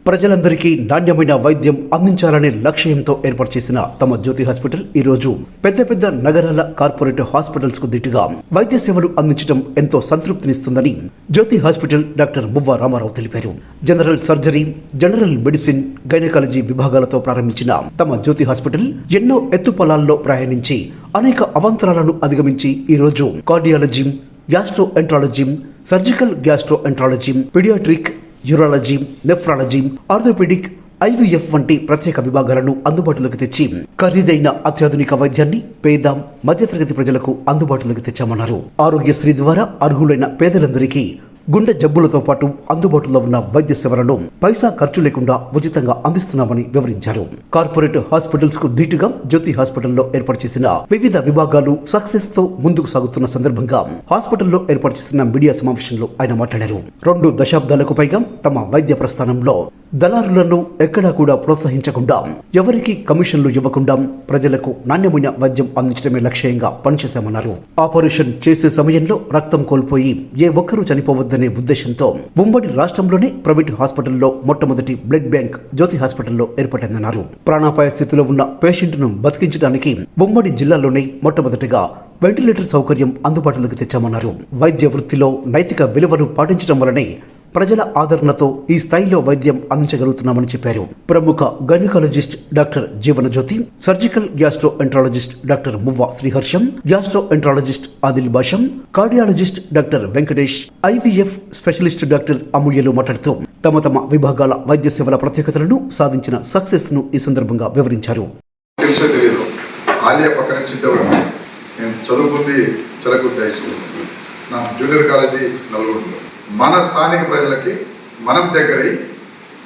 ప్రజలందరికీ నాణ్యమైన వైద్యం అందించాలనే లక్ష్యంతో ఏర్పాటు చేసిన తమ జ్యోతి హాస్పిటల్ ఈ రోజు పెద్ద నగరాల కార్పొరేట్ హాస్పిటల్స్ కు దిట్టుగా వైద్య సేవలు అందించడం ఎంతో సంతృప్తినిస్తుందని జ్యోతి హాస్పిటల్ డాక్టర్ మువ్వ రామారావు తెలిపారు. General surgery, general medicine, gynaecology విభాగాలతో ప్రారంభించిన తమ జ్యోతి హాస్పిటల్ ఎన్నో ఎత్తుపల్లాల్లో ప్రయాణించి అనేక అవాంతరాలను అధిగమించి ఈ రోజు cardiology, gastroenterology, surgical gastroenterology, paediatric, urology, nephrology, orthopaedic, IVF వంటి ప్రత్యేక విభాగాలను అందుబాటులోకి తెచ్చి ఖరీదైన అత్యాధునిక వైద్యాన్ని పేద మధ్యతరగతి ప్రజలకు అందుబాటులోకి తెచ్చామన్నారు. ఆరోగ్యశ్రీ ద్వారా అర్హులైన పేదలందరికీ గుండె జబ్బులతో పాటు అందుబాటులో ఉన్న వైద్య సేవలను పైసా ఖర్చు లేకుండా ఉచితంగా అందిస్తున్నామని వివరించారు. కార్పొరేట్ హాస్పిటల్స్ కు ధీటుగా జ్యోతి హాస్పిటల్లో ఏర్పాటు చేసిన వివిధ విభాగాలు సక్సెస్ తో ముందుకు సాగుతున్న సందర్భంగా హాస్పిటల్లో ఏర్పాటు చేసిన మీడియా సమావేశంలో ఆయన మాట్లాడారు. 2 దశాబ్దాలకు పైగా తమ వైద్య ప్రస్థానంలో దళారులను ఎక్కడా కూడా ప్రోత్సహించకుండా, ఎవరికి కమిషన్లు ఇవ్వకుండా ప్రజలకు నాణ్యమైన వైద్యం అందించడమే లక్ష్యంగా పనిచేశామన్నారు. ఆపరేషన్ చేసే సమయంలో రక్తం కోల్పోయి ఏ ఒక్కరూ చనిపోవద్దనే ఉద్దేశంతో ఉమ్మడి రాష్ట్రంలోనే ప్రైవేట్ హాస్పిటల్లో మొట్టమొదటి బ్లడ్ బ్యాంక్ జ్యోతి హాస్పిటల్లో ఏర్పడిందన్నారు. ప్రాణాపాయ స్థితిలో ఉన్న పేషెంట్ ను బతికించడానికి ఉమ్మడి జిల్లాలోనే మొట్టమొదటిగా వెంటిలేటర్ సౌకర్యం అందుబాటులోకి తెచ్చామన్నారు. వైద్య వృత్తిలో నైతిక విలువలు పాటించడం వలనే ప్రజల ఆదరణతో ఈ స్థాయిలో వైద్యం అందించగలుగుతున్నామని చెప్పారు. ప్రముఖ gynaecologist doctor Jeevanajyothi, surgical gastroenterologist doctor Muvva Sriharsham, gastroenterologist Adil Basham, cardiologist doctor Venkatesh, IVF specialist doctor అమూల్యలు మాట్లాడుతూ తమ విభాగాల వైద్య సేవల ప్రత్యేకతలను సాధించిన సక్సెస్ ను ఈ సందర్భంగా వివరించారు. నేను చదువుకుంది చలకుర్తి హై స్కూల్, నా జూనియర్ కాలేజీ నల్గొండలో. మన స్థానిక ప్రజలకి మనం దగ్గరై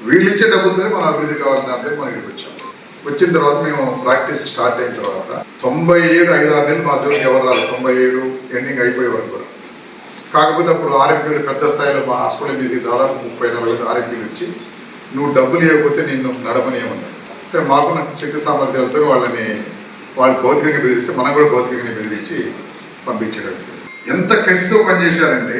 వీళ్ళు ఇచ్చే డబ్బులతోనే మనం అభివృద్ధి కావాలని దాంతో మనం ఇక్కడికి వచ్చాము. వచ్చిన తర్వాత మేము ప్రాక్టీస్ స్టార్ట్ అయిన తర్వాత 97 5-6 నెలలు మా జోలికి ఎవరు రాదు. 97 ఎండింగ్ అయిపోయే వరకు కూడా. కాకపోతే అప్పుడు ఆర్ఎంపీలు పెద్ద స్థాయిలో మా హాస్పిటల్ మీదకి దాదాపు 30-40 ఆర్ఎంపీలు వచ్చి నువ్వు డబ్బులు ఇవ్వకపోతే నిన్ను నడపనియమన్నారు. సరే, మాకున్న శక్తి సామర్థ్యాలతో వాళ్ళు భౌతికంగా బెదిరిస్తే మనం కూడా భౌతికంగా బెదిరించి పంపించేటట్టు ఎంత కసితో పనిచేశారంటే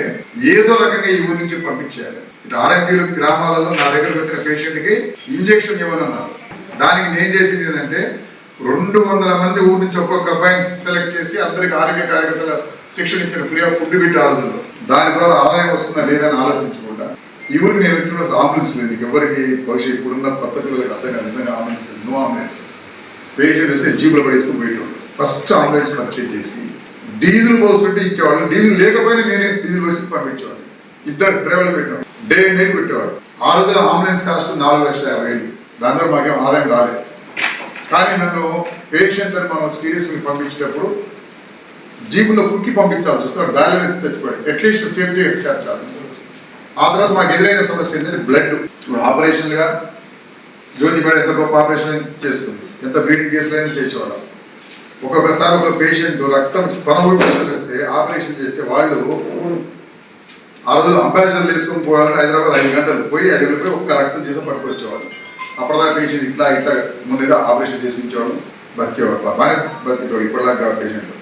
ఏదో రకంగా ఈ ఊరి నుంచి పంపించారు. ఇటు ఆర్ఎంపీలు గ్రామాలలో నా దగ్గరకు వచ్చిన పేషెంట్కి ఇంజక్షన్ ఇవ్వనన్నారు. దానికి నేను చేసింది ఏంటంటే 200 మంది ఊరి నుంచి ఒక్కొక్క అబ్బాయిని సెలెక్ట్ చేసి అందరికి ఆరోగ్య కార్యకర్తల శిక్షణ ఇచ్చిన ఫ్రీ ఆఫ్ ఫుడ్ బిట్ ఆలోచనలో. దాని ద్వారా ఆదాయం వస్తుందా లేదని ఆలోచించకుండా ఈ ఊరికి నేను ఇచ్చిన అంబులెన్స్ లేదు. ఎవరికి భవిష్యత్ ఇప్పుడున్న కొత్త పిల్లలకి అర్థం కాదు. నిజంగా అంబులెన్స్ లేదు, నో అంబులెన్స్. పేషెంట్ వస్తే జీబులో పడేసుకుని పోయేవాడు. ఫస్ట్ అంబులెన్స్ పర్చేజ్ చేసి డీజిల్ పోసుకుంటే ఇచ్చేవాళ్ళు. డీజిల్ లేకపోయినా నేనే డీజిల్ పోసి పంపించేవాడు. 2 డ్రైవర్లు పెట్టేవాడు, డే అండ్ నైట్ పెట్టేవాడు. ఆ రోజుల అంబులెన్స్ కాస్ట్ 4,50,000. దాని ద్వారా మాకేం ఆదాయం రాలేదు. కానీ నన్ను పేషెంట్లను మనం సీరియస్గా పంపించేటప్పుడు జీబులో కుక్కి పంపించాల్సి వస్తే దారిలో తెచ్చిపోయాడు. అట్లీస్ట్ సేఫ్టీ చేర్చాలి. ఆ తర్వాత మాకు ఎదురైన సమస్య ఏంటంటే బ్లడ్. ఆపరేషన్గా జ్యోతి మేడం ఎంత గొప్ప ఆపరేషన్ చేస్తుంది, ఎంత బ్లీడింగ్ కేసులైనా చేసేవాళ్ళం. ఒక్కొక్కసారి ఒక పేషెంట్ రక్తం కొనగొట్టు వస్తే ఆపరేషన్ చేస్తే వాళ్ళు ఆ రోజు అంబాసిడర్లు వేసుకొని పోవాలంటే హైదరాబాద్ 5 గంటలు పోయి 5 గంటలు పోయి ఒక్క రక్తం చేసి పట్టుకొచ్చేవాళ్ళు. అప్పటిదాకా పేషెంట్ ఇట్లా ముందుగా ఆపరేషన్ చేసి ఉంచేవాడు, బతికేవాడు, బాగానే బతికేవాడు. ఇప్పటిదాకా పేషెంట్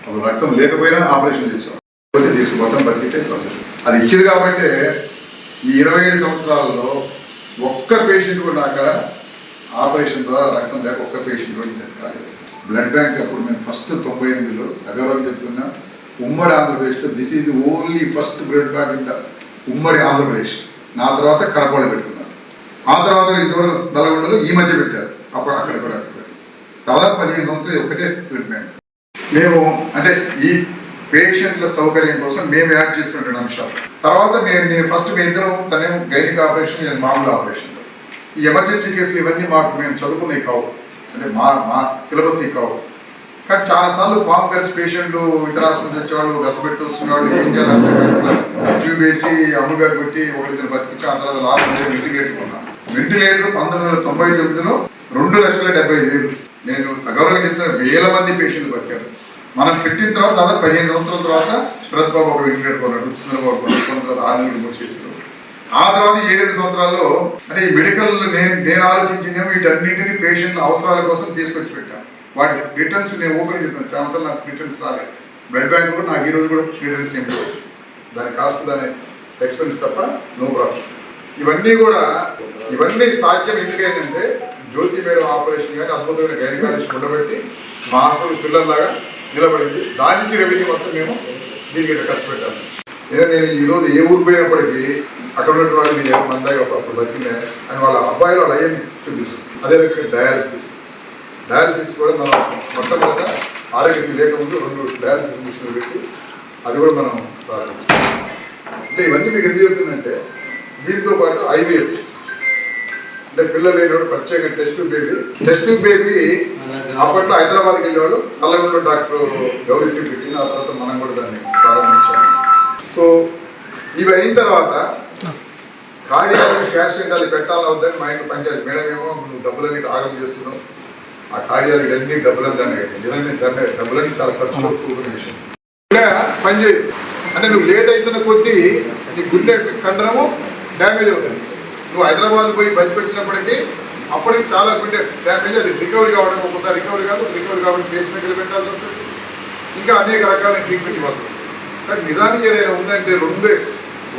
అప్పుడు రక్తం లేకపోయినా ఆపరేషన్ చేసేవాడు. పోతే తీసుకుపోతాం, బతికితే సంతోషం. అది ఇచ్చింది కాబట్టి ఈ 27 సంవత్సరాలలో ఒక్క పేషెంట్ కూడా అక్కడ ఆపరేషన్ ద్వారా రక్తం లేక ఒక్క పేషెంట్ కూడా బతకాలేదు. బ్లడ్ బ్యాంక్ అప్పుడు మేము ఫస్ట్ 98లో సగౌరవం చెప్తున్నా ఉమ్మడి ఆంధ్రప్రదేశ్లో this is only first blood bank in the ఉమ్మడి ఆంధ్రప్రదేశ్. నా తర్వాత కడపలో పెట్టుకున్నారు. ఆ తర్వాత ఇంతవరకు నల్గొండలో ఈ మధ్య పెట్టారు. అప్పుడు అక్కడ కూడా దాదాపు 15 సంవత్సరాలు ఒకటే బ్లడ్ బ్యాంక్. మేము అంటే ఈ పేషెంట్ల సౌకర్యం కోసం మేము యాడ్ చేస్తున్న అంశాలు. తర్వాత నేను ఫస్ట్ మీ ఇద్దరం తనేమో గైనిక్ ఆపరేషన్, నేను మామూలు ఆపరేషన్. ఈ ఎమర్జెన్సీ కేసులు ఇవన్నీ మేము చదువుకునేవి కావు, అంటే మా సిలబస్ కావు. కానీ చాలాసార్లు ఫామ్ కలిసి పేషెంట్లు ఇతర హాస్పిటల్ వచ్చేవాళ్ళు గసపెట్టి వస్తున్నవాళ్ళు ఏం చేయాలంటే ట్యూబ్ వేసి అమ్ముగా కొట్టి 1 బతికించి ఆ తర్వాత లాభం వెంటిలేటర్ కొన్నాను. వెంటిలేటర్ 1999లో 2,75,000. నేను సగౌరవంగా చెప్తున్న 1000 మంది పేషెంట్లు బతికారు. మనం పెట్టిన తర్వాత దాదాపు 15 సంవత్సరాల తర్వాత శ్రద్ధ బాబు ఒక వెంటిలేటర్ కొన్నాడు, చంద్రబాబు కొన్న తర్వాత 6 నెలలు మూసేసారు. ఆ తర్వాత 7 సంవత్సరాల్లో అంటే ఈ మెడికల్ నేను ఆలోచించిందేమో వీటన్నింటినీ పేషెంట్ల అవసరాల కోసం తీసుకొచ్చి పెట్టాను. వాటి రిటర్న్స్ నేను ఓపెన్ చేస్తాను. చాలా నాకు రిటర్న్స్ రాలేదు. బ్లడ్ బ్యాంక్ కూడా నాకు ఈరోజు కూడా రిటర్న్స్ ఏం లేదు. దాని కాస్ట్, దాని ఎక్స్పెన్స్ తప్ప నో ప్రాబ్లం. ఇవన్నీ సాధ్యం ఎందుకైందంటే జ్యోతి మేడం ఆపరేషన్ కానీ అద్భుతమైన గైనకాలజిస్ట్ ఉండబట్టి మా హాస్పిటల్ పిల్లల్లాగా నిలబడింది. దాని నుంచి రెవెన్యూ మొత్తం మేము దీనికి ఖర్చు పెట్టాము. ఏదో నేను ఈరోజు ఏ ఊరు పోయినప్పటికీ అక్కడ ఉన్నటువంటి వాళ్ళు మీరు మందాయి అప్పుడు బతికినా అని వాళ్ళ అబ్బాయిలు వాళ్ళు అయ్యని చూపిస్తారు. అదే రకంగా డయాలసిస్ కూడా మనం మొట్టమొదట ఆరోగ్యశ్రీ లేకముందు 2 డయాలసిస్ మిషన్లు పెట్టి అది కూడా మనం ప్రారంభిస్తాం. అంటే ఇవన్నీ మీకు ఎందుకు చెప్తుందంటే దీంతో పాటు IVF అంటే పిల్లలు లేనివాడు ప్రత్యేక టెస్ట్ బేబీ అప్పట్లో హైదరాబాద్కి వెళ్ళేవాళ్ళు నల్లగొండ డాక్టర్ గౌరీశ్రీ పెట్టింది. ఆ తర్వాత మనం కూడా దాన్ని ప్రారంభించాము. సో ఇవి అయిన తర్వాత కార్డియాలజీ గ్యాస్ట్రెంటాలజీ పెట్టాలని అవుద్దని మా ఇంట్లో పనిచేయాలి. మేడం ఏమో నువ్వు డబ్బులన్నీ ఆగం చేస్తున్నావు, ఆ కార్డియాలజీ అన్ని డబ్బులని దాన్ని నిజంగా దాన్ని డబ్బులన్నీ చాలా ఖర్చు కూడుకునే విషయం. ఇలా పనిచేయదు అంటే నువ్వు లేట్ అవుతున్న కొద్దీ నీ గుండె కండరము డ్యామేజ్ అవుతుంది. నువ్వు హైదరాబాద్ పోయి బతికొచ్చినప్పటికీ అప్పటికి చాలా గుండె డ్యామేజ్, అది రికవరీ కావడం ఒక్కొక్కసారి రికవరీ కాబట్టి పేస్ మేకర్లు పెట్టాల్సి వస్తుంది, ఇంకా అనేక రకాల ట్రీట్మెంట్ ఇవ్వాలి. కానీ నిజానికి ఏదైనా ఉందంటే 2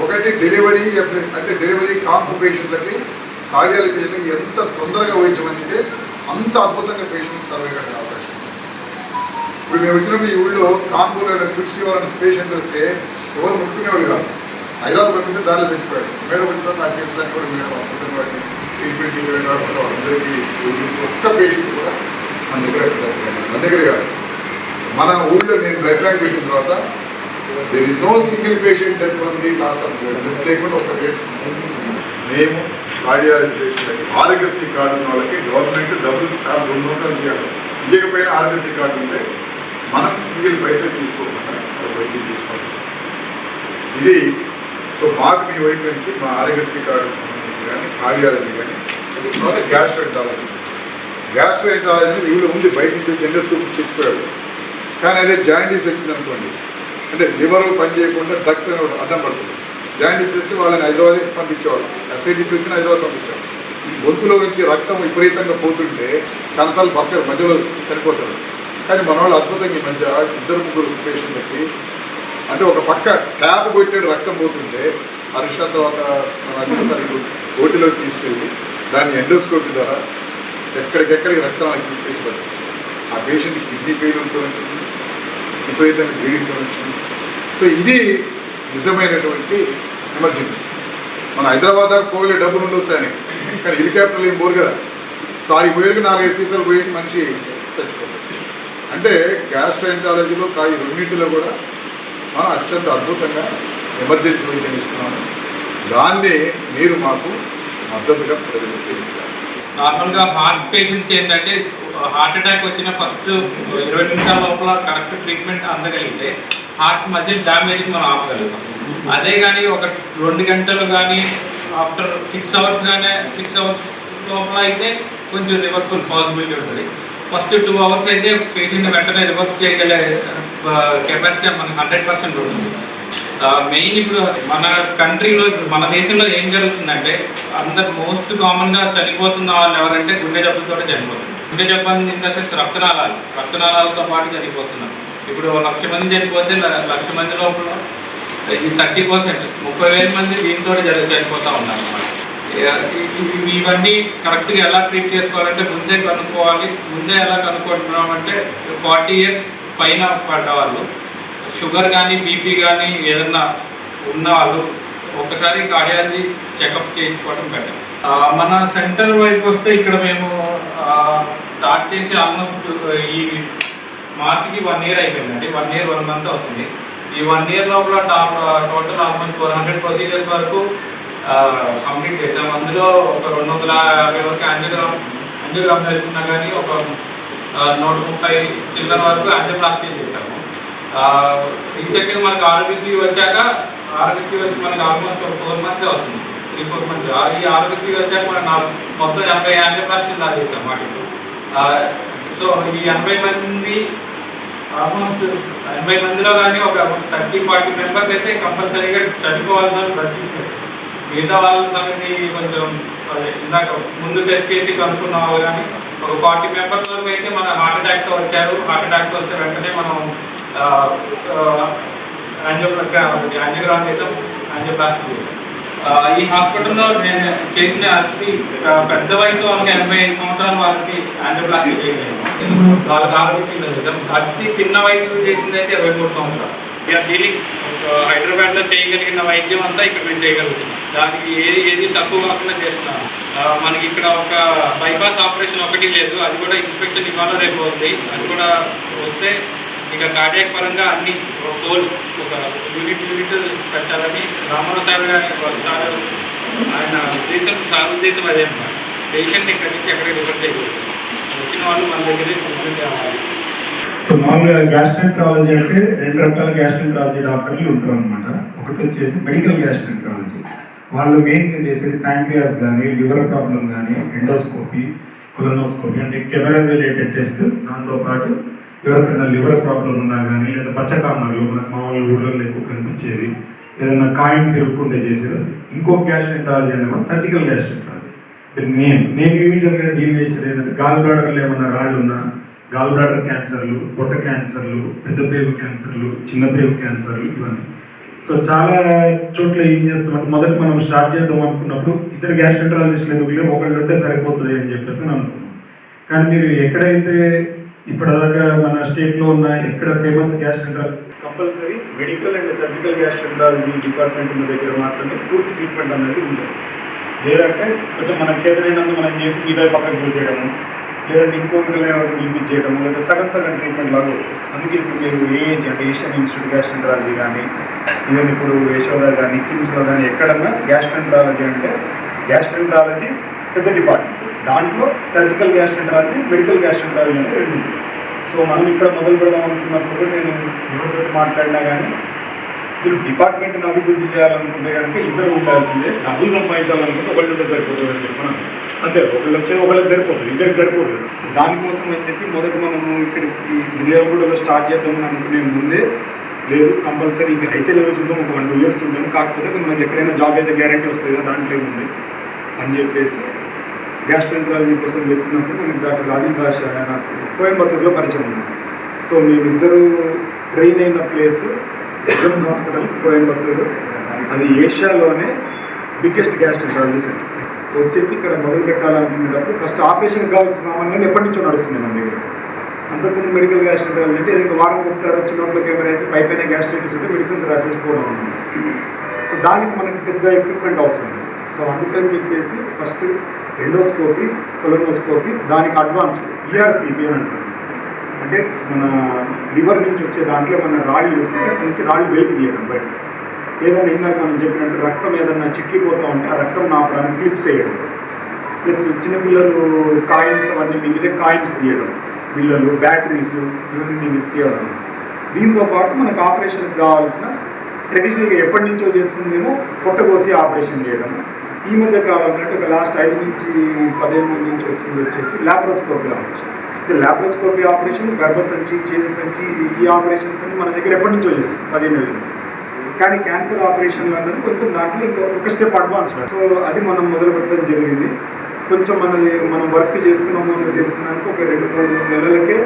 ఒకటి డెలివరీ అంటే డెలివరీ కాంపు పేషెంట్లకి కార్డియాలజీ పేషెంట్లకి ఎంత తొందరగా వైద్యం అందితే అంత అద్భుతంగా పేషెంట్స్ సర్వే కానీ అవకాశం. ఇప్పుడు మేము వచ్చినప్పుడు ఈ ఊళ్ళో కాంపులో ఫిక్స్ ఇవ్వాలని పేషెంట్ వస్తే ఎవరు ముట్టుకునేవాడు కాదు. హైదరాబాద్ పంపిస్తే దారిలో తెచ్చిపోయాడు. మేడం వచ్చిన తర్వాత ఆ కేసులన్నీ కూడా మేడం అద్భుతంగా వాటిని ట్రీట్మెంట్ అందరికీ ఒక్క పేషెంట్ కూడా మన దగ్గర కాదు. మన ఊళ్ళో నేను బ్లడ్ బ్యాంక్ పెట్టిన తర్వాత there is no single patient that from the loss of blood లేకుండా ఒక పేషెంట్ మేము కార్డియాలజీ పేషెంట్లకి ఆరోగ్యశ్రీ కార్డు ఉన్న వాళ్ళకి గవర్నమెంట్ డబ్బులు చాలా 2 రూపాయలు చేయాలి. ఇవ్వకపోయినా ఆరోగ్యశ్రీ కార్డు ఉంటే మనం సింగిల్ పైసలు తీసుకోకుండా వైద్యం తీసుకోవాలి. ఇది సో మాకు మీ వైపు నుంచి మా ఆరోగ్యశ్రీ కార్డుకు సంబంధించి కానీ కార్డియాలజీ కానీ తర్వాత గ్యాస్ట్రోఎంటరాలజీ ఇవి ఉంది. బయట నుంచి ఎండోస్కోప్ చేసిపోయాడు. కానీ అదే జాయిండీస్ వచ్చింది అనుకోండి, అంటే లివర్ పని చేయకుండా డక్ట్ అడ్డం పడుతుంది. జాయిండీస్ వస్తే వాళ్ళని హైదరాబాద్ పంపించేవాళ్ళు, అసైడిస్ వచ్చిన హైదరాబాద్ పంపించేవాళ్ళు. ఈ గొంతులో నుంచి రక్తం విపరీతంగా పోతుంటే చాలాసార్లు బతకరు, మధ్యలో చనిపోతారు. కానీ మన వాళ్ళు అద్భుతంగా ఈ మధ్య 2-3 పేషెంట్లకి అంటే ఒక పక్క ట్యాప్ కొట్టాడు రక్తం పోతుంటే అరిషా తర్వాత ఒకసారి ఓటీలోకి తీసుకెళ్ళి దాన్ని ఎండోస్కోపీ ద్వారా ఎక్కడికెక్కడికి రక్తం తీసి పడుతుంది. ఆ పేషెంట్ కిడ్నీ ఫెయిల్యూర్తో వచ్చింది, విపరీతంగా బ్లీడింగ్తో వచ్చింది. సో ఇది నిజమైనటువంటి ఎమర్జెన్సీ. మన హైదరాబాద్ దాకా పోగలే డబ్బులు ఉండొచ్చు అని, కానీ హెలికాప్టర్లు ఏం పోరు కదా. సో ఆడికి పోయేకి 4-5 సీసాలు పోయేసి మనిషి చచ్చిపోతాడు. అంటే గ్యాస్ట్రోఎంటరాలజీలో ఈ రెండింటిలో కూడా మనం అత్యంత అద్భుతంగా ఎమర్జెన్సీ వైద్యం ఇస్తున్నాము. దాన్ని మీరు మాకు మద్దతుగా ప్రజలకు తెలియజేయాలి. నార్మల్గా హార్ట్ పేషెంట్స్కి ఏంటంటే హార్ట్ అటాక్ వచ్చిన ఫస్ట్ 20 నిమిషాల లోపల కరెక్ట్ ట్రీట్మెంట్ అందగలిగితే హార్ట్ మజిల్ డ్యామేజ్కి మనం ఆపగలుగుతాం. అదే కానీ ఒక 2 గంటలు కానీ ఆఫ్టర్ 6 అవర్స్ కానీ 6 అవర్స్ లోపల అయితే కొంచెం రివర్సబుల్ పాసిబిలిటీ ఉంటుంది. ఫస్ట్ 2 అవర్స్ అయితే పేషెంట్ వెంటనే రివర్స్ చేయగల కెపాసిటీ మనకు 100% ఉంటుంది. మెయిన్ ఇప్పుడు మన కంట్రీలో మన దేశంలో ఏం జరుగుతుందంటే అందరు మోస్ట్ కామన్గా చనిపోతున్న వాళ్ళు ఎవరంటే గుండె జబ్బులతో చనిపోతున్నారు. గుండె జబ్బు ఇన్ ద సెన్స్ రక్తనాళాలతో పాటు చనిపోతున్నారు. ఇప్పుడు 1,00,000 మంది చనిపోతే 1,00,000 మంది లోపల ఇది 30%, 30,000 మంది దీంతో చనిపోతూ ఉన్నారు అన్నమాట. ఇవన్నీ కరెక్ట్గా ఎలా ట్రీట్ చేసుకోవాలంటే ముందే కనుక్కోవాలి. ముందే ఎలా కనుక్కుంటున్నామంటే 40 years పైన పడ్డవాళ్ళు, షుగర్ కానీ బీపీ కానీ ఏదన్నా ఉన్నవాళ్ళు ఒకసారి కార్డియాలజీ చెకప్ చేయించుకోవడం బెటర్. మన సెంటర్ వైపు వస్తే ఇక్కడ మేము స్టార్ట్ చేసి ఆల్మోస్ట్ ఈ మార్చికి 1 year అయిపోయిందండి. 1 year 1 month అవుతుంది. ఈ 1 year లోపల టోటల్ ఆల్మోస్ట్ 400 ప్రొసీజర్స్ వరకు కంప్లీట్ చేసాము. అందులో ఒక 250 వరకు యాంజియోగ్రామ్ వేసుకున్నా కానీ ఒక 130 చిల్లర వరకు యాంజియోప్లాస్టీ చేసాము. రీసెంట్గా మనకు ఆరోగ్యశ్రీ వచ్చి మనకి ఆల్మోస్ట్ ఒక 4 months అవుతుంది, 3-4 months. ఈ ఆరోగ్యశ్రీ వచ్చాక మనం మొత్తం 80 యాంజియోప్లాస్టీ దాకా చేసాం వాటికి. సో ఈ 80 మంది ఆల్మోస్ట్ 80 మందిలో కానీ ఒక 30-40 మెంబర్స్ అయితే కంపల్సరీగా చనిపోవాలని బ్రతికించారు. మిగతా వాళ్ళ సంగతి కొంచెం ఇందాక ముందు టెస్ట్ చేసి కనుక్కున్న వాళ్ళు కానీ ఒక 40 మెంబర్స్ వరకు అయితే మన హార్ట్ అటాక్తో వచ్చారు. హార్ట్ అటాక్తో వస్తే వెంటనే మనం యాంజియోగ్రామ్ చేసాం, యాంజియోప్లాస్టీ చేసాం. ఈ హాస్పిటల్లో నేను చేసిన అతి పెద్ద వయసు వాళ్ళకి 85 సంవత్సరాల వాళ్ళకి యాంజియోప్లాస్టీ చేయగలిగాను. వాళ్ళకి ఆలోచిస్తుంది అతి చిన్న వయసు చేసింది అయితే 23 సంవత్సరాలు. డీలింగ్ హైదరాబాద్లో చేయగలిగిన వైద్యం అంతా ఇక్కడ మేము చేయగలుగుతున్నాం. దానికి ఏది తక్కువ కాకుండా చేస్తున్నాం. మనకి ఇక్కడ ఒక బైపాస్ ఆపరేషన్ ఒకటి లేదు, అది కూడా ఇన్స్పెక్షన్ ఇవ్వాలో రేపు అవుతుంది. అది కూడా వస్తే ఇక కార్డియాక్ పరంగా అన్ని హోల్ ఒక యూనిట్ పెట్టాలని రామారావు సార్ సార్ ఆయన ఉద్దేశం అదే అన్నమాట. పేషెంట్ ఇక్కడి నుంచి ఎక్కడికి రిఫర్ చేయకూడదు, వచ్చిన వాళ్ళు మన దగ్గరే ట్రీట్మెంట్ కావాలి. సో మామూలుగా గ్యాస్ట్రెంట్రాలజీ అంటే 2 రకాల గ్యాస్ట్రెంట్రాలజీ డాక్టర్లు ఉంటారు అనమాట. ఒకటి వచ్చేసి మెడికల్ గ్యాస్ట్రెంట్రాలజీ, వాళ్ళు మెయిన్గా చేసేది ప్యాంక్రియాస్ కానీ, లివర్ ప్రాబ్లం కానీ, ఎండోస్కోపీ, కొలనోస్కోపీ అంటే కెమెరా రిలేటెడ్ టెస్ట్. దాంతోపాటు ఎవరికైనా లివర్ ప్రాబ్లం ఉన్నా కానీ, లేదా పచ్చకామర్లు మనకు మామూలు ఊళ్ళలో ఎక్కువ కనిపించేది, ఏదైనా కాయిన్స్ ఇరుక్కుంటే చేసేది. ఇంకొక గ్యాస్ట్రెంట్రాలజీ అనేది సర్జికల్ గ్యాస్ట్రెంట్రాలజీ. నేను యూజువల్గా డీల్ చేసేది ఏంటంటే గాల్ బ్లాడర్లో ఏమన్నా రాళ్ళు ఉన్నా, గాల్ బ్లాడర్ క్యాన్సర్లు, పొట్ట క్యాన్సర్లు, పెద్ద పేగు క్యాన్సర్లు, చిన్న పేగు క్యాన్సర్లు, ఇవన్నీ. సో చాలా చోట్ల ఏం చేస్తామంటే మొదటి మనం స్టార్ట్ చేద్దాం అనుకున్నప్పుడు ఇద్దరు గ్యాస్ట్రెంట్రాలజిస్టులు ఎందుకులే ఒకళ్ళు ఉంటే సరిపోతుంది అని చెప్పేసి అనుకున్నాం. కానీ మీరు ఎక్కడైతే ఇప్పటిదాకా మన స్టేట్లో ఉన్న ఎక్కడ famous gastroenterology compulsory medical and surgical gastroenterology department ఉన్న దగ్గర మాత్రమే పూర్తి ట్రీట్మెంట్ అనేది ఉంటుంది. లేదంటే కొంచెం మనం చేతనైనందుకు మనం చేసి మీద పక్కకు చూసేయడము, లేదంటే ఇంకొకరిని లిమిట్ చేయడం, లేదా సగం ట్రీట్మెంట్ లాగా అవుతుంది. అందుకే ఇప్పుడు మీరు ఏజ్ అంటే ఏషియన్ ఇన్స్టిట్యూట్ గ్యాస్ట్రెంట్రాలజీ కానీ, ఈవెన్ ఇప్పుడు యశోద కానీ, కిమ్స్లో కానీ ఎక్కడన్నా గ్యాస్ట్రెంట్రాలజీ అంటే గ్యాస్ట్రెంట్రాలజీ పెద్ద డిపార్ట్మెంట్, దాంట్లో సర్జికల్ గ్యాస్ట్రెంట్రాలజీ, మెడికల్ గ్యాస్ట్రెంట్రాలజీ అంటే 2. సో మనం ఇక్కడ మొదలు పెడదాం అనుకున్నప్పుడు నేను ఎవరితో మాట్లాడినా కానీ మీరు డిపార్ట్మెంట్ని అభివృద్ధి చేయాలనుకుంటే కనుక ఇద్దరు ఉండాల్సిందే. డబ్బులు సంపాదించాలనుకుంటే ఒకళ్ళు ఉంటే సరిపోతుంది అని చెప్పిన అంతే. ఒకళ్ళు వచ్చేది ఒకళ్ళకి సరిపోతుంది, ఇద్దరికి సరిపోతుంది. సో దానికోసం అని చెప్పి మొదటి మనము ఇక్కడికి మిర్యాలగూడలో స్టార్ట్ చేద్దామని అనుకునే ముందే లేదు కంపల్సరీ ఇది అయితే లేదు చూద్దాం, ఒక 1-2 years చూద్దాం, కాకపోతే మనకి ఎక్కడైనా జాబ్ అయితే గ్యారంటీ వస్తుంది కదా దాంట్లో ఉంది అని చెప్పేసి గ్యాస్ట్రెంట్రాలజీ కోసం వెతుకున్నప్పుడు మనకి డాక్టర్ రాజీవ్ భాష నాకు కోయంబత్తూరులో పరిచయం ఉంది. సో మేమిద్దరూ ట్రైన్ అయిన ప్లేస్ హెచ్ఎం హాస్పిటల్ కోయంబత్తూరు. అది ఏషియాలోనే బిగ్గెస్ట్ గ్యాస్ట్రెంట్రాలజీ సెంటర్. వచ్చేసి ఇక్కడ మొదలు పెట్టాలనుకునేటప్పుడు ఫస్ట్ ఆపరేషన్ కావాల్సిన సామాన్లు ఎప్పటి నుంచో నడుస్తుంది మన దగ్గర. అంతకుముందు మెడికల్ గ్యాస్ట్రెంట్రాలజీ అంటే ఇంకా వారానికి ఒకసారి వచ్చి నోట్లో కెమెరా వేసి పైపైన గ్యాస్ట్రైటిస్ ఉంటే మెడిసిన్స్ రాసేసుకోవడం అన్నమాట. సో దానికి మనకి పెద్ద ఎక్విప్మెంట్ అవసరం. సో అందుకని చెప్పేసి ఫస్ట్ ఎండోస్కోపీ, కొలనోస్కోపీ, దానికి అడ్వాన్స్డ్ ఈఆర్సిపి అని అంటారు. అంటే మన లివర్ నుంచి వచ్చే దాంట్లో మన రాళ్ళు అక్కడి నుంచి రాళ్ళు వెలికి తీయడం బయట. ఏదైనా ఇందాక మనం చెప్పినట్టు రక్తం ఏదన్నా చిక్కిపోతూ ఉంటే ఆ రక్తం నాపడానికి క్లిప్స్ వేయడం, ప్లస్ చిన్నపిల్లలు కాయిన్స్ అవన్నీ మిగితే కాయిన్స్ తీయడం, బిల్లలు, బ్యాటరీస్ ఇవన్నీ మిగిలి తీయడం. దీంతో పాటు మనకు ఆపరేషన్కి కావాల్సిన ట్రెడిషనల్గా ఎప్పటి నుంచో చేస్తుందేమో పొట్టకోసి ఆపరేషన్ చేయడం. ఈ మధ్య కావాలంటే ఒక లాస్ట్ 5 నుంచి 10 నుంచి వచ్చింది వచ్చేసి లాప్రోస్కోపీ ఆపరేషన్. లాప్రోస్కోపీ ఆపరేషన్, గర్భసంచి, చేతి సంచి, ఈ ఆపరేషన్స్ అన్ని మన దగ్గర ఎప్పటి నుంచో చేస్తుంది 15 ఏళ్ళ నుంచి. కానీ క్యాన్సర్ ఆపరేషన్లు అన్నది కొంచెం దాంట్లో ఒక స్టెప్ అడ్వాన్స్. సో అది మనం మొదలు పెట్టడం జరిగింది. కొంచెం మనం వర్క్ చేస్తున్నాము అని తెలిసినాక ఒక 2-3 నెలలకే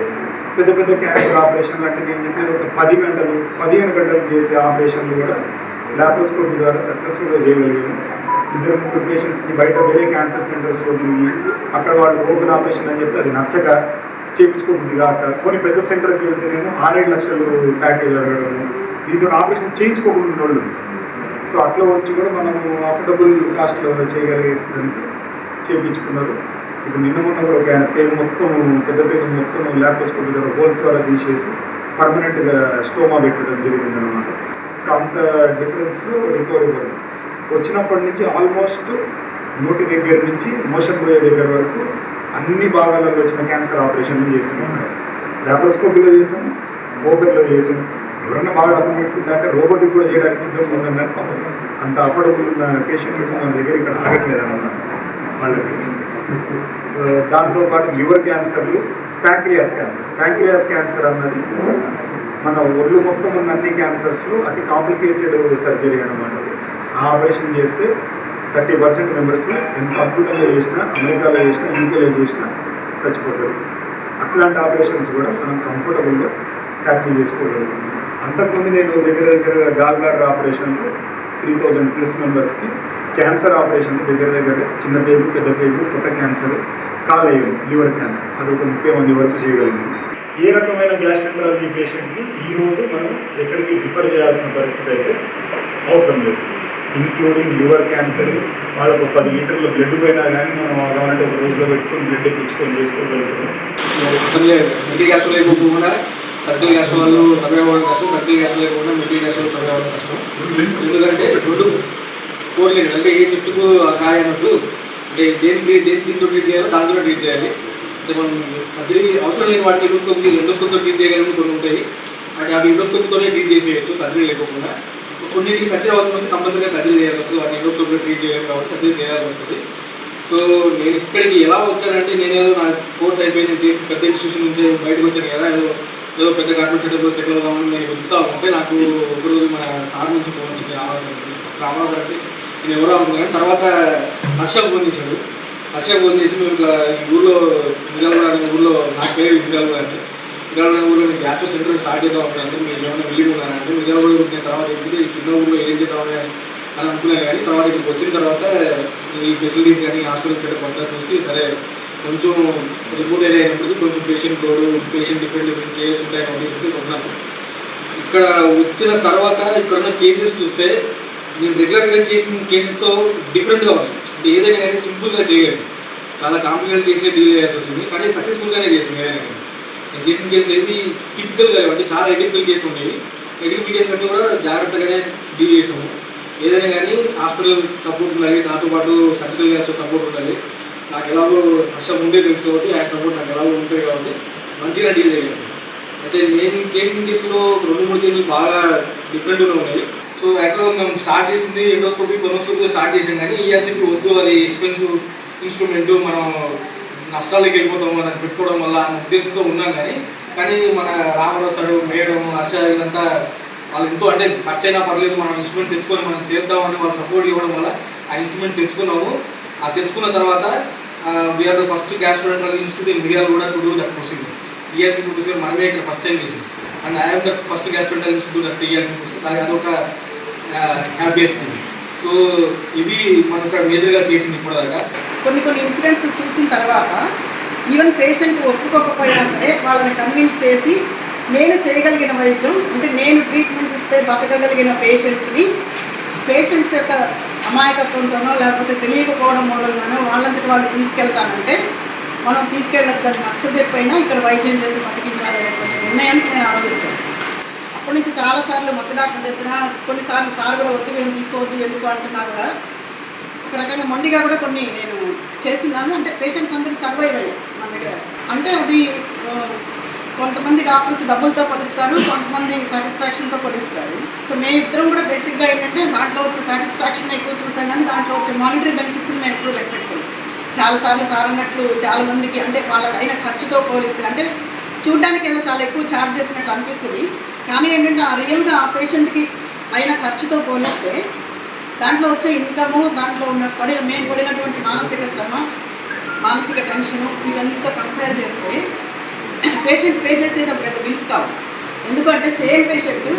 పెద్ద పెద్ద క్యాన్సర్ ఆపరేషన్లు అంటే నేను చెప్పేది ఒక 10 గంటలు 15 గంటలు చేసే ఆపరేషన్లు కూడా లాప్రోస్కోపీ ద్వారా సక్సెస్ఫుల్గా చేయగలిగాము. 2-3 పేషెంట్స్ని బయట వేరే క్యాన్సర్ సెంటర్స్లో తిరిగి అక్కడ వాళ్ళు ఓపెన్ ఆపరేషన్ అని చెప్తే అది నచ్చక చేయించుకోబుద్ది కాక కొన్ని పెద్ద సెంటర్కి వెళ్తేనేమో 6-7 లక్షలు ప్యాకేజ్ అడగడము, దీంతో ఆపరేషన్ చేయించుకోకుండా వాళ్ళు. సో అట్లా వచ్చి కూడా మనము అఫోర్డబుల్ కాస్ట్లో చేయగలిగేదానికి చేయించుకున్నారు. ఇప్పుడు నిన్న మొన్న కూడా ఒక పేరు మొత్తం పెద్ద పేరు మొత్తం లాప్రోస్కోపీ ద్వారా హోల్స్ ద్వారా తీసేసి పర్మనెంట్గా స్టోమా పెట్టడం జరిగింది అనమాట. సో అంత డిఫరెన్స్లో రికవరీ వచ్చినప్పటి నుంచి ఆల్మోస్ట్ నోటి దగ్గర నుంచి మోషన్ పోయే దగ్గర వరకు అన్ని భాగాలలో వచ్చిన క్యాన్సర్ ఆపరేషన్లు చేసాము. లాప్రోస్కోపీలో చేసాము, ఓపెన్లో చేసాము. ఎవరన్నా బాగా డబ్బులు పెట్టుకుంటే రోబోటిక్ కూడా చేయడానికి సిద్ధంగా ఉందని అంత అఫోర్డబుల్ ఉన్న పేషెంట్లకు మన దగ్గర ఇక్కడ ఆగట్లేదు అన్నమాట వాళ్ళకి. దాంతోపాటు లివర్ క్యాన్సర్లు, ప్యాంక్రియాస్ క్యాన్సర్ అన్నది మన ఒళ్ళు మొత్తం ఉన్న అన్ని క్యాన్సర్స్లో అతి కాంప్లికేటెడ్ సర్జరీ అన్నమాట. ఆ ఆపరేషన్ చేస్తే 30% మెంబర్స్ ఎంత అద్భుతంగా చేసినా, అమెరికాలో చేసినా, యూకేలో చేసినా చచ్చిపోతారు. అట్లాంటి ఆపరేషన్స్ కూడా మనం కంఫర్టబుల్గా ట్యాకిల్ చేసుకోగలుగుతాం. అంతకుముందు నేను దగ్గర గాల్ బ్లాడర్ ఆపరేషన్లో 3000+ మెంబర్స్కి క్యాన్సర్ ఆపరేషన్ దగ్గర చిన్న పేగు పెద్ద పేగు పొట్ట క్యాన్సర్ కాలేయం లివర్ క్యాన్సర్ అది ఒక 30 మంది వరకు చేయగలిగింది. ఏ రకమైన గ్యాస్ట్రెంటరాలజీ పేషెంట్కి ఈరోజు మనం ఎక్కడికి రిఫర్ చేయాల్సిన పరిస్థితి అయితే అవసరం లేదు. ఇంక్లూడింగ్ లివర్ క్యాన్సర్ వాళ్ళకు 10 లీటర్ల బ్లడ్ పోయినా కానీ మనం కావాలంటే ఒక రోజులో పెట్టుకొని బ్లడ్ ఎక్కించుకొని చేసుకోగలుగుతాం. మెట్రిక్ గ్యాస్ లేకుండా సర్జికల్ గ్యాస్ వాళ్ళు సర్వే అవ్వడం కష్టం, సర్జికల్ గ్యాస్ లేకుండా మెట్రిక్ గ్యాస్ వాళ్ళు సర్వే అవ్వడం కష్టం. ఎందుకంటే రెండు కోరిలేదు అంటే ఏ చెట్టుకు కాయ అన్నట్టు అంటే దేనికి ట్రీట్ చేయాలో దాంట్లో ట్రీట్ చేయాలి. అంటే మనం సర్జరీ అవసరం లేని వాటిని ఎండోస్కోప్తో ట్రీట్ చేయగలిగిన కొన్ని ఉంటాయి. అంటే అవి ఎండోస్కోప్తోనే ట్రీట్ చేసేయచ్చు సర్జరీ లేకుండా. కొన్నింటికి సర్జరీ అవసరం అయితే కంపల్సరీగా సర్జరీ చేయాల్సి వస్తుంది, వాటిని ఎండోస్కోప్లో ట్రీట్ చేయాలి కాబట్టి సర్జరీ చేయాల్సి వస్తుంది. సో నేను ఇక్కడికి ఎలా వచ్చానంటే నేనేదో నా కోర్స్ అయిపోయి నేను చేసి పెద్ద ఇన్స్టిట్యూషన్ నుంచి బయటకు వచ్చాను కదా, ఏదో పెద్ద కార్పొరేట్ సెక్టర్లో సెటిల్ అవుదామని నేను వెతుకుతా ఉంటే నాకు ఒకరోజు మన సార్ నుంచి ఫోన్ వచ్చింది రామారావు సార్ అంటే నేను ఎవరో అనుకున్నాను. కానీ తర్వాత హర్ష ఫోన్ చేశాడు. హర్ష ఫోన్ చేసి మేము ఇట్లా ఈ ఊళ్ళో మిర్యాలగూడ అనే ఊళ్ళో నా పేరు మిర్యాలగూడ అంటే మిర్యాలగూడ ఊళ్ళో నేను గ్యాస్ట్రో సెంటర్ స్టార్ట్ చేద్దాం అనుకున్నాను సార్, మీరు ఏమైనా వెళ్ళి ఉన్నానంటే మిర్యాలగూడ వచ్చిన తర్వాత ఏంటంటే ఈ చిన్న ఊళ్ళో ఏం చేద్దామని అని అనుకున్నాను. కానీ తర్వాత ఇక్కడికి వచ్చిన తర్వాత ఈ ఫెసిలిటీస్ కానీ హాస్పిటల్ సెటప్ అంతా చూసి సరే కొంచెం రిమోట్ ఏరియా అయినప్పటికీ కొంచెం patient load patient different cases ఉంటాయని నోటీస్ కొన్నాను. ఇక్కడ వచ్చిన తర్వాత ఇక్కడ ఉన్న కేసెస్ చూస్తే నేను రెగ్యులర్గా చేసిన కేసెస్తో డిఫరెంట్గా ఉంది. అంటే ఏదైనా కానీ సింపుల్గా చేయలేదు, చాలా కాంప్లికేటెడ్ కేసులే డీల్ చేయాల్సి వచ్చింది. కానీ సక్సెస్ఫుల్గానే చేసింది. ఏదైనా కానీ నేను చేసిన కేసులు ఏది టిపికల్గా అంటే చాలా ఎటిపికల్ కేసులు ఉండేవి. ఎటిపికల్ కేసులన్నీ కూడా జాగ్రత్తగానే డీల్ చేసాము. ఏదైనా కానీ హాస్పిటల్ సపోర్ట్ ఉండాలి, నాతో పాటు సర్జికల్ గ్యాస్తో సపోర్ట్ ఉండాలి. నాకు ఎలాగో వర్షం ఉండే తెలుసు కాబట్టి ఆయన సపోర్ట్ నాకు ఎలాగో ఉంటుంది కాబట్టి మంచిగా డీల్ చేయగలను. అయితే నేను చేసిన కేసులో 2-3 కేసులు బాగా డిఫరెంట్గా ఉన్నాయి. సో యాక్చువల్గా మేము స్టార్ట్ చేసింది ఎండోస్కోపీ కొనోస్కోపీతో స్టార్ట్ చేసాం. కానీ ఈఆర్సీపీ వద్దు, అది ఎక్స్పెన్సివ్ ఇన్స్ట్రుమెంటు, మనం నష్టాలకి వెళ్ళిపోతాము అని పెట్టుకోవడం వల్ల అన్న ఉద్దేశంతో ఉన్నాం. కానీ మన రామారావు సార్, మేడం, హర్ష వీళ్ళంతా వాళ్ళు ఎంతో అంటే ఖర్చు అయినా పర్లేదు మనం ఇన్స్ట్రుమెంట్ తెచ్చుకొని మనం చేద్దామని వాళ్ళు సపోర్ట్ ఇవ్వడం వల్ల ఆ ఇన్స్ట్రుమెంట్ తెచ్చుకున్నాము. ఆ తెచ్చుకున్న తర్వాత we are the first gastroenterology institute in Miryalaguda to do that procedure. ERCP procedure మనమే ఇక్కడ ఫస్ట్ టైం చేసింది. And I am the first gastroenterology institute that ERCP procedure. దానికి అదొక హ్యాపీయెస్ట్ థింగ్. సో ఇవి మనం ఇక్కడ మేజర్గా చేసింది ఇప్పటిదాకా. కొన్ని ఇన్సిడెంట్స్ చూసిన తర్వాత ఈవెన్ పేషెంట్ ఒప్పుకోకపోయినా సరే వాళ్ళని కన్విన్స్ చేసి నేను చేయగలిగిన వైద్యం అంటే నేను ట్రీట్మెంట్ ఇస్తే బతకగలిగిన పేషెంట్స్ యొక్క అమాయకత్వంతోనో లేకపోతే తెలియకపోవడం మూలంగానో వాళ్ళంతటి వాళ్ళు తీసుకెళ్తానంటే మనం తీసుకెళ్ళద్దని నచ్చజెప్పైనా ఇక్కడ వైద్యం చేసి బతికించాలనేటువంటి నిర్ణయానికి నేను ఆలోచించాను. అప్పటి నుంచి చాలాసార్లు మధ్య డాక్టర్ చెప్పినా కొన్నిసార్లు సార్ కూడా ఒత్తిడి మేము తీసుకోవచ్చు ఎందుకు అంటున్నా కూడా ఒక రకంగా మొండిగా కూడా కొన్ని నేను చేసినాను. అంటే పేషెంట్స్ అందరికీ సర్వైవ్ అయ్యాయి మన దగ్గర. అంటే అది కొంతమంది డాక్టర్స్ డబ్బులతో కొలుస్తారు, కొంతమంది సాటిస్ఫాక్షన్తో కొలుస్తారు. సో మేమిద్దరం కూడా బేసిక్గా ఏంటంటే దాంట్లో వచ్చే సాటిస్ఫాక్షన్ ఎక్కువ చూసాం, కానీ దాంట్లో వచ్చే మానిటరీ బెనిఫిట్స్ని మేము ఎప్పుడు లెక్క పెట్టుకోవాలి. చాలాసార్లు సార్ అన్నట్లు చాలామందికి అంటే వాళ్ళకి అయిన ఖర్చుతో పోలిస్తే అంటే చూడడానికి ఏదో చాలా ఎక్కువ ఛార్జ్ చేసినట్టు అనిపిస్తుంది. కానీ ఏంటంటే ఆ రియల్గా ఆ పేషెంట్కి అయిన ఖర్చుతో పోలిస్తే దాంట్లో వచ్చే ఇన్కము, దాంట్లో ఉన్న మేము పడినటువంటి మానసిక శ్రమ, మానసిక టెన్షను వీటన్నిటితో కంపేర్ చేస్తే పేషెంట్ పే చేసేది ఒక పెద్ద బిల్స్ కావు. ఎందుకంటే సేమ్ పేషెంట్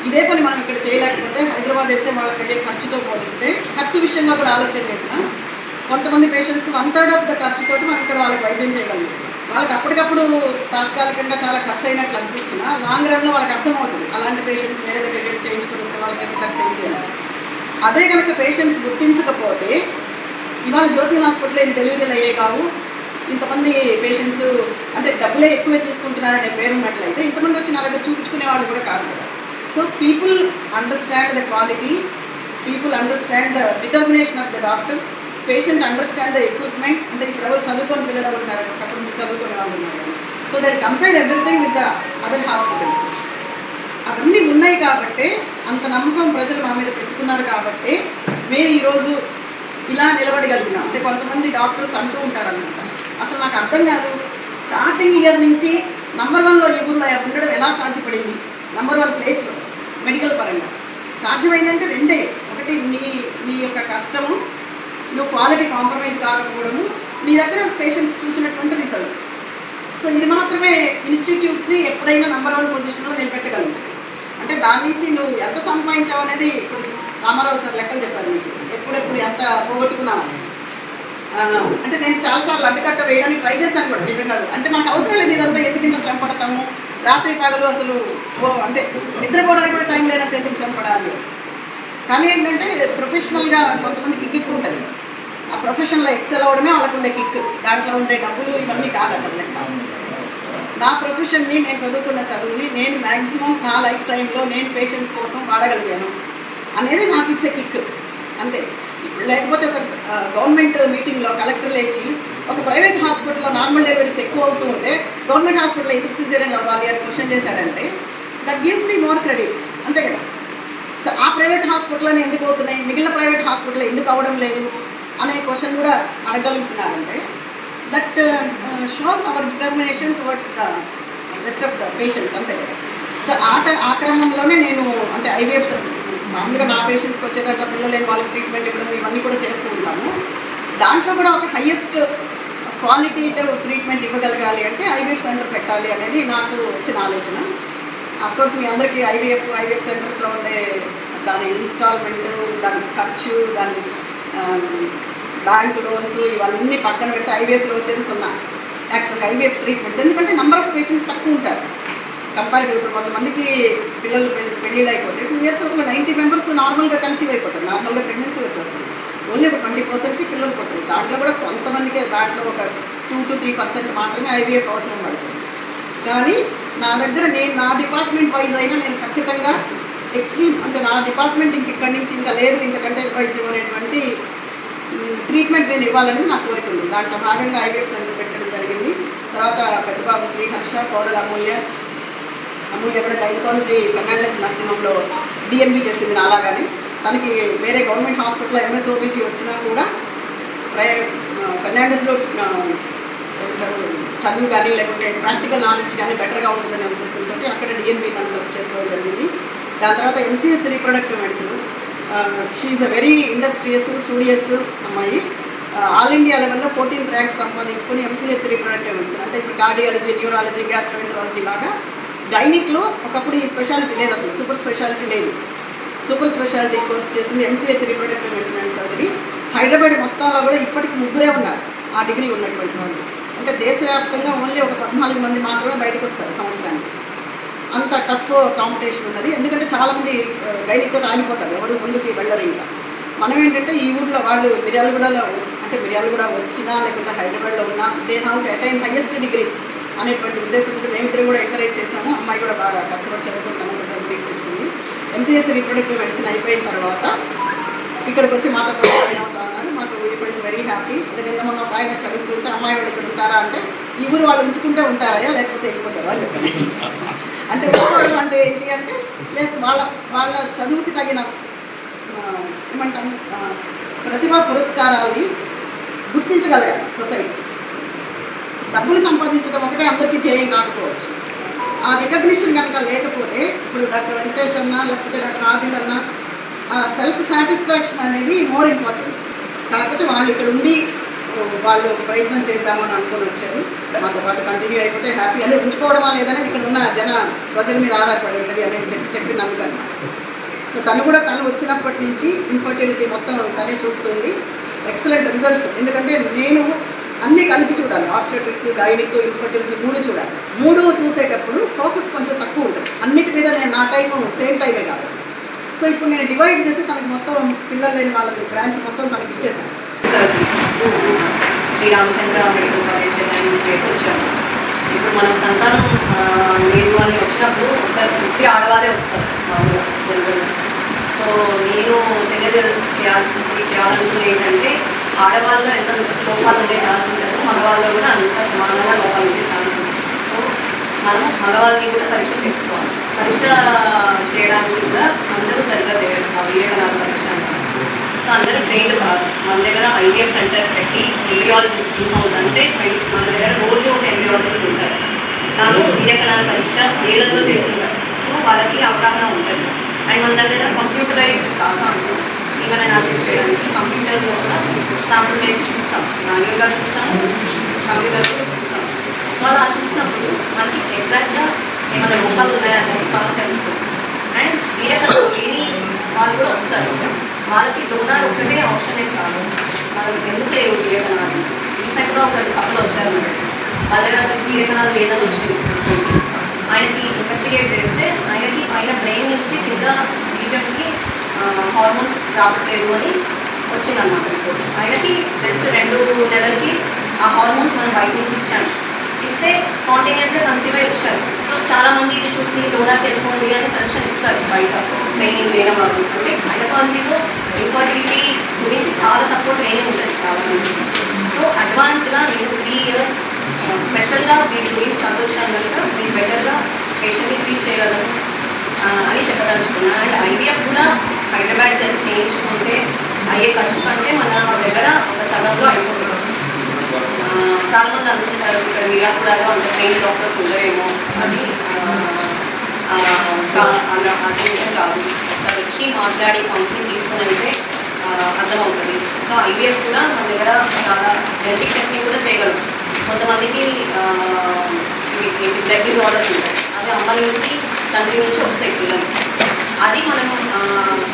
ఇదే పని మనం ఇక్కడ చేయలేకపోతే హైదరాబాద్ అయితే వాళ్ళకి అయ్యే ఖర్చుతో పోలిస్తే ఖర్చు విషయంగా కూడా ఆలోచన చేసిన కొంతమంది పేషెంట్స్కి 1/3 ఆఫ్ ద ఖర్చుతోటి మనం ఇక్కడ వాళ్ళకి వైద్యం చేయగలుగుతాం. వాళ్ళకి అప్పటికప్పుడు తాత్కాలికంగా చాలా ఖర్చు అయినట్లు అనిపించిన లాంగ్ రన్లో వాళ్ళకి అర్థమవుతుంది అలాంటి పేషెంట్స్ వేరే దగ్గర చేయించుకొని వస్తే వాళ్ళకి ఎంత ఖర్చు అయింది అని. అదే కనుక పేషెంట్స్ గుర్తించకపోతే ఇవాళ జ్యోతి హాస్పిటల్ ఏం డెలివరీలు అయ్యే కావు, ఇంతమంది పేషెంట్స్ అంటే డబ్బులే ఎక్కువే తీసుకుంటున్నారనే పేరు ఉన్నట్లయితే ఇంతమంది వచ్చి నా దగ్గర చూపించుకునే వాళ్ళు కూడా కాదు కదా. So people understand the quality, people understand the determination of the doctors, patient understand the equipment. అంటే ఇప్పుడు ఎవరు చదువుకొని పిల్లలు ఉన్నారు, అప్పుడు మీరు చదువుకునే వాళ్ళు ఉన్నారు. So they compare everything with the other hospitals. అవన్నీ ఉన్నాయి కాబట్టి అంత నమ్మకం ప్రజలు మా మీద పెట్టుకున్నారు కాబట్టి మేము ఈరోజు ఇలా నిలబడగలిగినాం. అంటే కొంతమంది డాక్టర్స్ అంటూ ఉంటారనమాట, అసలు నాకు అర్థం కాదు స్టార్టింగ్ ఇయర్ నుంచి నంబర్ 1లో ఈ ఊళ్ళో ఉండడం ఎలా సాధ్యపడింది. నంబర్ 1 ప్లేస్ మెడికల్ పరంగా సాధ్యమైందంటే రెండే, ఒకటి నీ యొక్క కష్టము, నువ్వు క్వాలిటీ కాంప్రమైజ్ కాకపోవడము, నీ దగ్గర పేషెంట్స్ చూసినటువంటి రిజల్ట్స్. సో ఇది మాత్రమే ఇన్స్టిట్యూట్ని ఎప్పుడైనా నంబర్ 1 పొజిషన్లో నిలబెట్టగలను. అంటే దాని నుంచి నువ్వు ఎంత సంపాదించావు అనేది ఇప్పుడు రామారావు సార్ లెక్కలు చెప్పారు మీకు, ఎప్పుడెప్పుడు ఎంత పోగొట్టుకున్నావు అనేది. అంటే నేను చాలాసార్లు అడ్డుకట్ట వేయడానికి ట్రై చేశాను కూడా నిజంగా. అంటే నాకు అవసరం లేదు ఇదంతా, ఎందుకు ఇంత శ్రమ పడతాము, రాత్రి పగలు అసలు అంటే నిద్రపోవడానికి కూడా టైం లేనట్టు ఎందుకు శ్రమ పడాలి. కానీ ఏంటంటే ప్రొఫెషనల్గా కొంతమందికి కిక్ ఉంటుంది, ఆ ప్రొఫెషన్లో ఎక్సెల్ అవ్వడమే వాళ్ళకు ఉండే కిక్, దాంట్లో ఉండే డబ్బులు ఇవన్నీ కాదట లెక్క. నా ప్రొఫెషన్ని, నేను చదువుకున్న చదువుని నేను మ్యాక్సిమం నా లైఫ్ టైంలో నేను పేషెంట్స్ కోసం వాడగలిగాను అనేది నాకు ఇచ్చే కిక్ అంతే. లేకపోతే ఒక గవర్నమెంట్ మీటింగ్లో కలెక్టర్ లేచి ఒక ప్రైవేట్ హాస్పిటల్లో నార్మల్ డెలివరీస్ ఎక్కువ అవుతూ ఉంటే గవర్నమెంట్ హాస్పిటల్లో ఎందుకు సిజేరియన్ అవ్వాలి అని క్వశ్చన్ చేశాడంటే that gives me more credit, అంతే కదా. సో ఆ ప్రైవేట్ హాస్పిటల్లోనే ఎందుకు అవుతున్నాయి, మిగిలిన ప్రైవేట్ హాస్పిటల్లో ఎందుకు అవ్వడం లేదు అనే క్వశ్చన్ కూడా అడగలుగుతున్నారంటే that shows our determination towards the rest of the patients, అంతే కదా. సో ఆ క్రమంలోనే నేను అంటే ఐవీఎఫ్ మామూలుగా నా పేషెంట్స్కి వచ్చేటట్ల పిల్లలు లేని వాళ్ళకి ట్రీట్మెంట్ ఇవ్వడం ఇవన్నీ కూడా చేస్తూ ఉంటాము. దాంట్లో కూడా ఒక హయ్యెస్ట్ క్వాలిటేటివ్ ట్రీట్మెంట్ ఇవ్వగలగాలి అంటే ఐవీఎఫ్ సెంటర్ పెట్టాలి అనేది నాకు వచ్చిన ఆలోచన. అఫ్కోర్స్ మీ అందరికీ ఐవీఎఫ్ సెంటర్స్లో ఉండే దాని ఇన్స్టాల్మెంటు, దాని ఖర్చు, దాని బ్యాంక్ లోన్స్ ఇవన్నీ పక్కన పెడితే ఐవీఎఫ్లో వచ్చేది 0 యాక్చువల్గా ఐవీఎఫ్ ట్రీట్మెంట్స్. ఎందుకంటే నెంబర్ ఆఫ్ పేషెంట్స్ తక్కువ ఉంటారు కంపారిటివ్. ఇప్పుడు కొంతమందికి పిల్లలు పెళ్ళిళ్ళు అయిపోతే 2 years ఒక 90 members నార్మల్గా కన్సీవ్ అయిపోతారు, నార్మల్గా ప్రెగ్నెన్సీ వచ్చేస్తుంది. ఓన్లీ ఒక 20%కి పిల్లలు పుట్టారు. దాంట్లో కూడా కొంతమందికి దాంట్లో ఒక 2 to 3% మాత్రమే ఐవీఎఫ్ అవసరం పడుతుంది. కానీ నా దగ్గర నా డిపార్ట్మెంట్ వైజ్ అయినా నేను ఖచ్చితంగా ఎక్స్ట్రీమ్ అంటే నా డిపార్ట్మెంట్ ఇక్కడి నుంచి ఇంకా లేదు ఇంతకంటే వైద్యం అనేటువంటి ట్రీట్మెంట్ నేను ఇవ్వాలనేది నాకు కోరిక ఉంది. దాంట్లో భాగంగా ఐవీఎఫ్ సెంటర్ పెట్టడం జరిగింది. తర్వాత పెద్దబాబు శ్రీహర్ష, కోడల అమూల్య కూడా గైనకాలజీ ఫెర్నాండెస్ నర్సింగ్ హోమ్లో డిఎన్బీ చేసింది అలాగానే. తనకి వేరే గవర్నమెంట్ హాస్పిటల్లో ఎంఎస్ఓబీసీ వచ్చినా కూడా ఫెర్నాండెస్లో చదువు కానీ లేకుంటే ప్రాక్టికల్ నాలెడ్జ్ కానీ బెటర్గా ఉంటుందనే ఉద్దేశంతో అక్కడ డిఎన్బీ కన్సల్ట్ చేసుకోవడం జరిగింది. దాని తర్వాత MCH reproductive medicine, she is a very industrious studious అమ్మాయి. ఆల్ ఇండియా లెవెల్లో 14th ర్యాంక్ సంపాదించుకొని ఎంసీహెచ్ రీప్రొడక్టివ్ మెడిసిన్ అంటే ఇప్పుడు కార్డియాలజీ, న్యూరాలజీ, గ్యాస్ట్రోఎంట్రాలజీ లాగా గైనిక్లో ఒకప్పుడు ఈ స్పెషాలిటీ లేదు, అసలు సూపర్ స్పెషాలిటీ లేదు. సూపర్ స్పెషాలిటీ కోర్స్ చేసింది MCh reproductive medicine and surgery. Hyderabad మొత్తంలో కూడా ఇప్పటికి 3 ఉన్నారు ఆ డిగ్రీ ఉన్నటువంటి వాళ్ళు. అంటే దేశవ్యాప్తంగా ఓన్లీ ఒక 14 మంది మాత్రమే బయటకు వస్తారు సంవత్సరానికి. అంత టఫ్ కాంపిటీషన్ ఉన్నది. ఎందుకంటే చాలామంది గైనిక్తో ఆగిపోతారు, ఎవరు ముందుకు వెళ్ళరు. ఇంకా మనం ఏంటంటే ఈ ఊళ్ళో వాళ్ళు మిర్యాలగూడ వచ్చినా లేకుంటే హైదరాబాద్లో ఉన్నా they have to attain highest degrees అనేటువంటి ఉద్దేశంతో మేమిద్దరు కూడా ఎంకరేజ్ చేసాము. అమ్మాయి కూడా బాగా కష్టపడి చదువుకుంటాను, సీట్ తెచ్చుకుంది. ఎంసీహెచ్ రీప్రొడక్టివ్ మెడిసిన్ అయిపోయిన తర్వాత ఇక్కడికి వచ్చి మాతో జాయిన్ అవుతా ఉన్నారు. మాకు వీ ఫీల్ వెరీ హ్యాపీ. నిన్న మొన్న ఒక ఆయన చదువుకుంటే అమ్మాయి వాళ్ళు ఇక్కడ ఉంటారా అంటే ఈ ఊరు వాళ్ళు ఉంచుకుంటే ఉంటారా లేకపోతే వెళ్ళిపోతారా అని చెప్పండి. అంటే ఉంచుకోవడం అంటే ఏంటి అంటే ప్లస్ వాళ్ళ చదువుకి తగిన ఏమంటాం ప్రతిభా పురస్కారాలని గుర్తించగలగాలి సొసైటీ. డబ్బులు సంపాదించడం ఒకటే అందరికీ ధ్యేయం కాకపోవచ్చు. ఆ రికగ్నిషన్ కనుక లేకపోతే ఇప్పుడు డాక్టర్ వెంకటేష్ అన్నా లేకపోతే డాక్టర్ ఆదిల్ అన్నా సెల్ఫ్ సాటిస్ఫాక్షన్ అనేది మోర్ ఇంపార్టెంట్. కాకపోతే వాళ్ళు ఇక్కడ ఉండి వాళ్ళు ప్రయత్నం చేద్దామని అనుకుని వచ్చారు. మాతో పాటు కంటిన్యూ అయిపోతే హ్యాపీ. అదే ఉంచుకోవడమా లేదనేది ఇక్కడ ఉన్న ప్రజల మీద ఆధారపడి ఉంటుంది అనేది చెప్పినందుకన్నా. సో తను వచ్చినప్పటి నుంచి ఇన్ఫర్టిలిటీ మొత్తం తనే చూస్తుంది. Excellent results. ఎందుకంటే నేను అన్నీ కలిపి చూడాలి, ఆబ్స్టెట్రిక్స్, గైనిక్, ఇన్ఫర్టిలిటీ 3 చూడాలి. 3 చూసేటప్పుడు ఫోకస్ కొంచెం తక్కువ ఉంటుంది. అన్నిటి మీద నేను నా సేమ్ టైమే కాదు. సో ఇప్పుడు నేను డివైడ్ చేసి తనకి మొత్తం పిల్లలు లేని వాళ్ళకి బ్రాంచ్ మొత్తం తనకి ఇచ్చేసాను. శ్రీరామచంద్ర మెడికల్ కాలేజ్ చెన్నై చేసి వచ్చాము. ఇప్పుడు మనం సంతానం లేదు అని వచ్చినప్పుడు ఒక ఆడవారే వస్తారు మామూలుగా తెలుగులో. సో నేను చేయాలనుకుంది ఏంటంటే ఆడవాళ్ళలో ఎంత లోపాలు ఉండే ఛాన్స్ ఉంటుందో మగవాళ్ళలో కూడా అంత సమానంగా లోపాలు ఉండే ఛాన్స్ ఉంటుంది. సో మనం మగవాళ్ళని కూడా పరీక్ష చేసుకోవాలి. పరీక్ష చేయడానికి కూడా అందరూ సరిగ్గా చేయరు. వివేకనాథ పరీక్ష అంటారు. సో అందరూ ట్రైన్డ్ కాదు. మన దగ్గర ఐవీఎఫ్ సెంటర్ పెట్టి ఎంబ్రియాలజిస్ట్ ఇన్-హౌస్ అంటే మన దగ్గర రోజు ఒక ఎంబ్రియాలజిస్ట్ ఉంటారు. తాను వివేకనాథ పరీక్ష ఏళ్లతో చేస్తుంటారు. సో వాళ్ళకి అవగాహన ఉంటుంది. అండ్ మన దగ్గర కంప్యూటరైజ్డ్ కాసా ఉంటుంది. ఈవెన్ అనాలిసిస్ చేయడానికి కంప్యూటర్లో కూడా శాంపుల్ వేసి చూస్తాం. మాన్యువల్గా చూస్తాం, కంప్యూటర్లో చూస్తాం. సో అలా చూసినప్పుడు మనకి ఎగ్జాక్ట్గా ఏమైనా లోపాలు ఉన్నాయనేది బాగా తెలుస్తుంది. వీరే కణాలు లేని వాళ్ళు కూడా వస్తారు. వాళ్ళకి డోనార్ ఒకటే ఆప్షన్ ఏం కాదు. మనం ఎందుకు లేవు వీరే కణాలు? రీసెంట్గా ఒక కప్పులు వచ్చారు, వాళ్ళ దగ్గర అసలు వీరే కణాలు లేదని వచ్చింది. ఆయనకి ఇన్వెస్టిగేట్ చేస్తే ఆయనకి ఆయన బ్రెయిన్ నుంచి కింద రీజన్కి హార్మోన్స్ రావట్లేదు అని వచ్చిందన్నమాట రిపోర్ట్. ఆయనకి జస్ట్ 2 నెలలకి ఆ హార్మోన్స్ మనం బయట నుంచి ఇచ్చాము. ఇస్తే స్పాంటేనియస్గా కన్సీవ్ అయ్యి వచ్చారు. సో చాలామంది ఇది చూసి డోనార్ తెలుసుకోండి అని సజెషన్ ఇస్తారు బయట ట్రైనింగ్ లేని వాళ్ళు. అంటే గైనకాలజీలో ఇన్ఫర్టిలిటీ గురించి చాలా తక్కువ ట్రైనింగ్ ఉంటుంది చాలామంది. సో అడ్వాన్స్గా నేను 3 years స్పెషల్గా వీటి గురించి చదవచ్చాను కనుక మీరు బెటర్గా పేషెంట్ని ట్రీట్ చేయగలరు అని చెప్పదలుచుకున్నాను. అండ్ ఐవీఎఫ్ కూడా హైదరాబాద్ దగ్గర చేయించుకుంటే అయ్యే ఖర్చు కంటే మన దగ్గర ఒక సగంలో అయిపోతుంది. చాలామంది అనుకుంటారు ఇక్కడ మియాపూర్లో అంటే ట్రైన్ డాక్టర్స్ ఉండరేమో, అది విషయం కాదు. ఒకసారి వచ్చి మాట్లాడి కౌన్సిలింగ్ తీసుకుని అయితే అర్థమవుతుంది. సో ఐవీఎఫ్ కూడా మన దగ్గర చాలా జెనెటిక్ టెస్టింగ్ కూడా చేయగలం. కొంతమందికి బ్లడ్ డిజార్డర్స్ ఉంటాయి, అవి అమ్మ నుంచి తండ్రి నుంచి వస్తాయి పిల్లలకి. అది మనం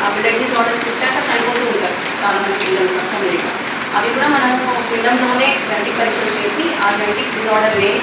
ఆ బ్లడ్ డిజార్డర్స్ పుట్టాక చనిపోతూ ఉంటారు చాలామంది పిల్లలు కష్టం లేక. అవి కూడా మనము పిండంలోనే జెనెటిక్ పరీక్షలు చేసి ఆ జెనెటిక్ డిజార్డర్ లేని